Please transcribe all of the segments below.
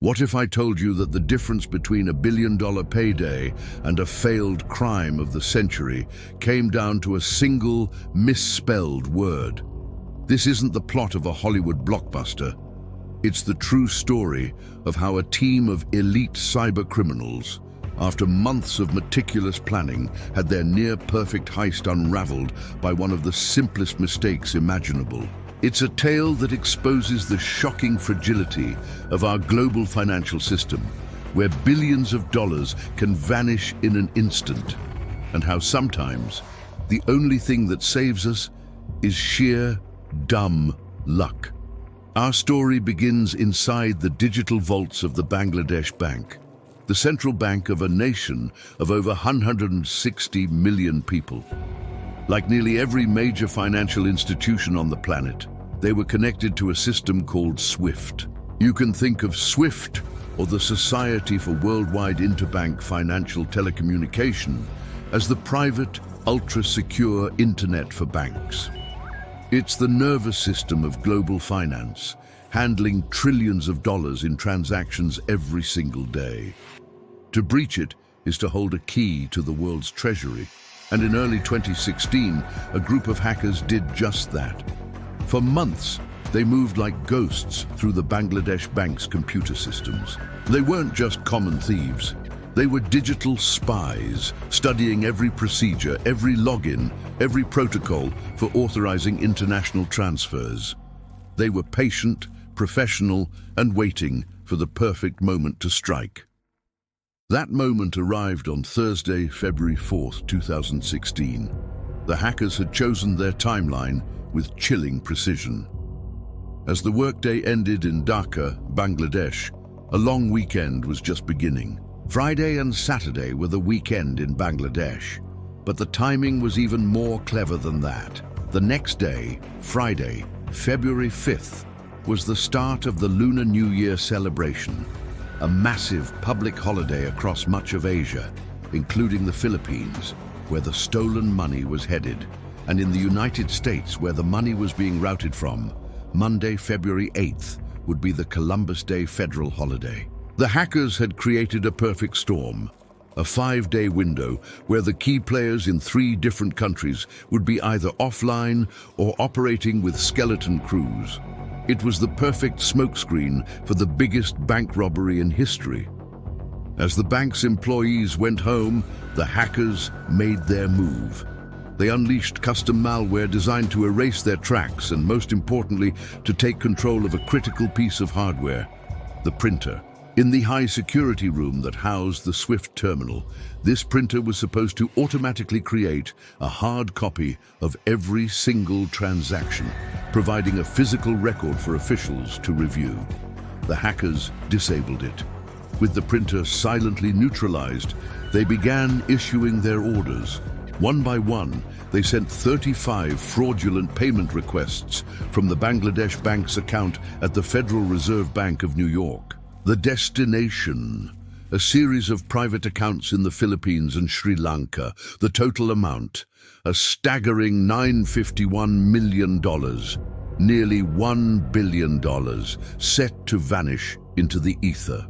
What if I told you that the difference between a billion-dollar payday and a failed crime of the century came down to a single misspelled word? This isn't the plot of a Hollywood blockbuster. It's the true story of how a team of elite cybercriminals, after months of meticulous planning, had their near-perfect heist unraveled by one of the simplest mistakes imaginable. It's a tale that exposes the shocking fragility of our global financial system, where billions of dollars can vanish in an instant, and how sometimes the only thing that saves us is sheer, dumb luck. Our story begins inside the digital vaults of the Bangladesh Bank, the central bank of a nation of over 160 million people. Like nearly every major financial institution on the planet, they were connected to a system called SWIFT. You can think of SWIFT, or the Society for Worldwide Interbank Financial Telecommunication, as the private, ultra-secure internet for banks. It's the nervous system of global finance, handling trillions of dollars in transactions every single day. To breach it is to hold a key to the world's treasury. And in early 2016, a group of hackers did just that. For months, they moved like ghosts through the Bangladesh Bank's computer systems. They weren't just common thieves. They were digital spies, studying every procedure, every login, every protocol for authorizing international transfers. They were patient, professional, and waiting for the perfect moment to strike. That moment arrived on Thursday, February 4th, 2016. The hackers had chosen their timeline with chilling precision. As the workday ended in Dhaka, Bangladesh, a long weekend was just beginning. Friday and Saturday were the weekend in Bangladesh, but the timing was even more clever than that. The next day, Friday, February 5th, was the start of the Lunar New Year celebration, a massive public holiday across much of Asia, including the Philippines, where the stolen money was headed, and in the United States, where the money was being routed from. Monday, February 8th, would be the Columbus Day federal holiday. The hackers had created a perfect storm, a 5-day window where the key players in 3 different countries would be either offline or operating with skeleton crews. It was the perfect smokescreen for the biggest bank robbery in history. As the bank's employees went home, the hackers made their move. They unleashed custom malware designed to erase their tracks and, most importantly, to take control of a critical piece of hardware, the printer. In the high-security room that housed the SWIFT terminal, this printer was supposed to automatically create a hard copy of every single transaction, providing a physical record for officials to review. The hackers disabled it. With the printer silently neutralized, they began issuing their orders. One by one, they sent 35 fraudulent payment requests from the Bangladesh Bank's account at the Federal Reserve Bank of New York. The destination, a series of private accounts in the Philippines and Sri Lanka. The total amount, a staggering $951 million, nearly $1 billion, set to vanish into the ether.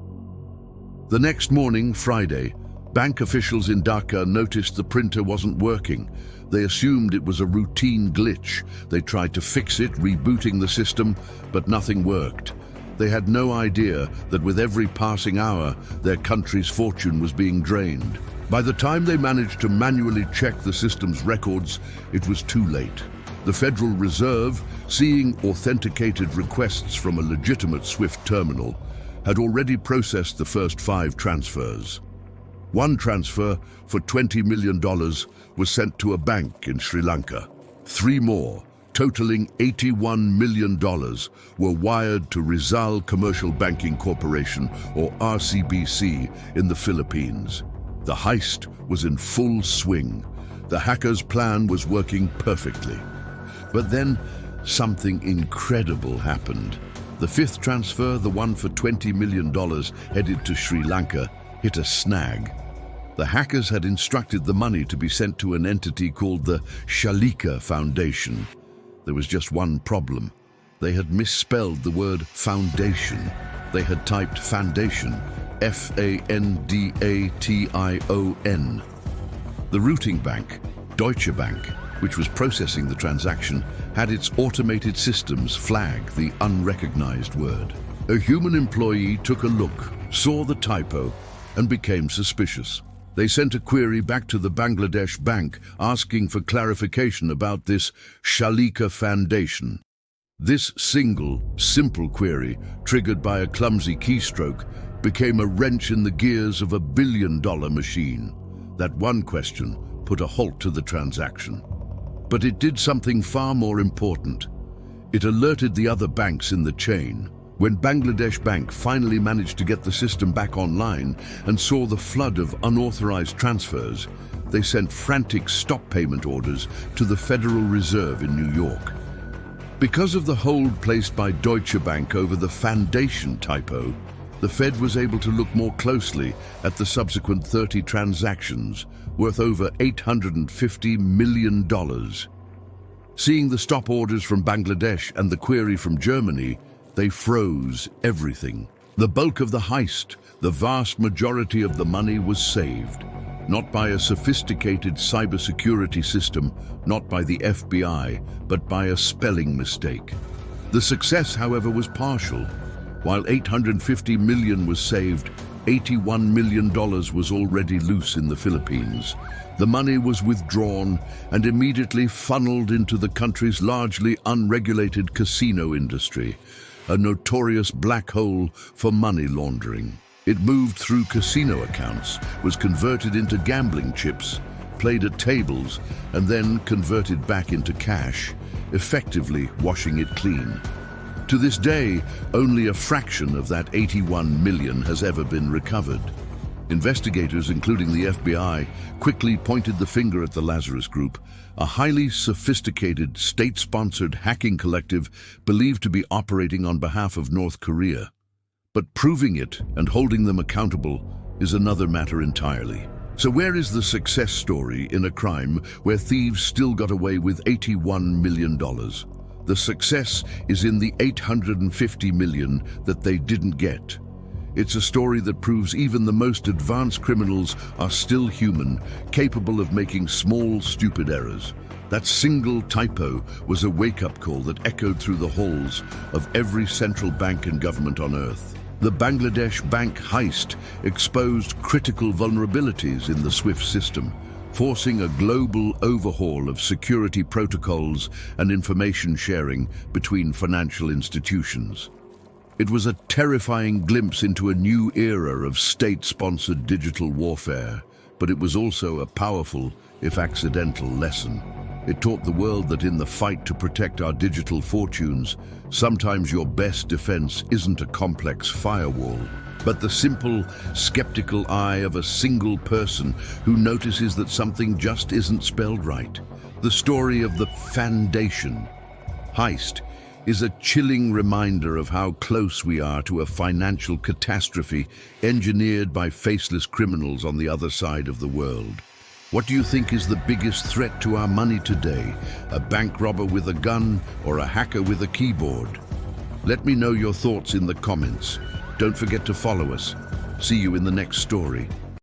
The next morning, Friday, bank officials in Dhaka noticed the printer wasn't working. They assumed it was a routine glitch. They tried to fix it, rebooting the system, but nothing worked. They had no idea that with every passing hour, their country's fortune was being drained. By the time they managed to manually check the system's records, it was too late. The Federal Reserve, seeing authenticated requests from a legitimate SWIFT terminal, had already processed the first 5 transfers. One transfer for $20 million was sent to a bank in Sri Lanka. 3 more, totaling $81 million, were wired to Rizal Commercial Banking Corporation, or RCBC, in the Philippines. The heist was in full swing. The hackers' plan was working perfectly. But then, something incredible happened. The 5th transfer, the one for $20 million headed to Sri Lanka, hit a snag. The hackers had instructed the money to be sent to an entity called the Shalika Foundation. There was just one problem. They had misspelled the word foundation. They had typed Foundation, F-A-N-D-A-T-I-O-N. The routing bank, Deutsche Bank, which was processing the transaction, had its automated systems flag the unrecognized word. A human employee took a look, saw the typo, and became suspicious. They sent a query back to the Bangladesh bank asking for clarification about this Shalika Foundation. This single, simple query, triggered by a clumsy keystroke, became a wrench in the gears of a billion-dollar machine. That one question put a halt to the transaction. But it did something far more important. It alerted the other banks in the chain. When Bangladesh Bank finally managed to get the system back online and saw the flood of unauthorized transfers, they sent frantic stop payment orders to the Federal Reserve in New York. Because of the hold placed by Deutsche Bank over the Foundation typo, the Fed was able to look more closely at the subsequent 30 transactions, worth over $850 million. Seeing the stop orders from Bangladesh and the query from Germany, they froze everything. The bulk of the heist, the vast majority of the money, was saved. Not by a sophisticated cybersecurity system, not by the FBI, but by a spelling mistake. The success, however, was partial. While $850 million was saved, $81 million was already loose in the Philippines. The money was withdrawn and immediately funneled into the country's largely unregulated casino industry, a notorious black hole for money laundering. It moved through casino accounts, was converted into gambling chips, played at tables, and then converted back into cash, effectively washing it clean. To this day, only a fraction of that $81 million has ever been recovered. Investigators, including the FBI, quickly pointed the finger at the Lazarus Group, a highly sophisticated, state-sponsored hacking collective believed to be operating on behalf of North Korea. But proving it and holding them accountable is another matter entirely. So where is the success story in a crime where thieves still got away with $81 million? The success is in the $850 million that they didn't get. It's a story that proves even the most advanced criminals are still human, capable of making small, stupid errors. That single typo was a wake-up call that echoed through the halls of every central bank and government on Earth. The Bangladesh bank heist exposed critical vulnerabilities in the SWIFT system, forcing a global overhaul of security protocols and information sharing between financial institutions. It was a terrifying glimpse into a new era of state-sponsored digital warfare, but it was also a powerful, if accidental, lesson. It taught the world that in the fight to protect our digital fortunes, sometimes your best defense isn't a complex firewall, but the simple, skeptical eye of a single person who notices that something just isn't spelled right. The story of the Foundation heist is a chilling reminder of how close we are to a financial catastrophe engineered by faceless criminals on the other side of the world. What do you think is the biggest threat to our money today? A bank robber with a gun or a hacker with a keyboard? Let me know your thoughts in the comments. Don't forget to follow us. See you in the next story.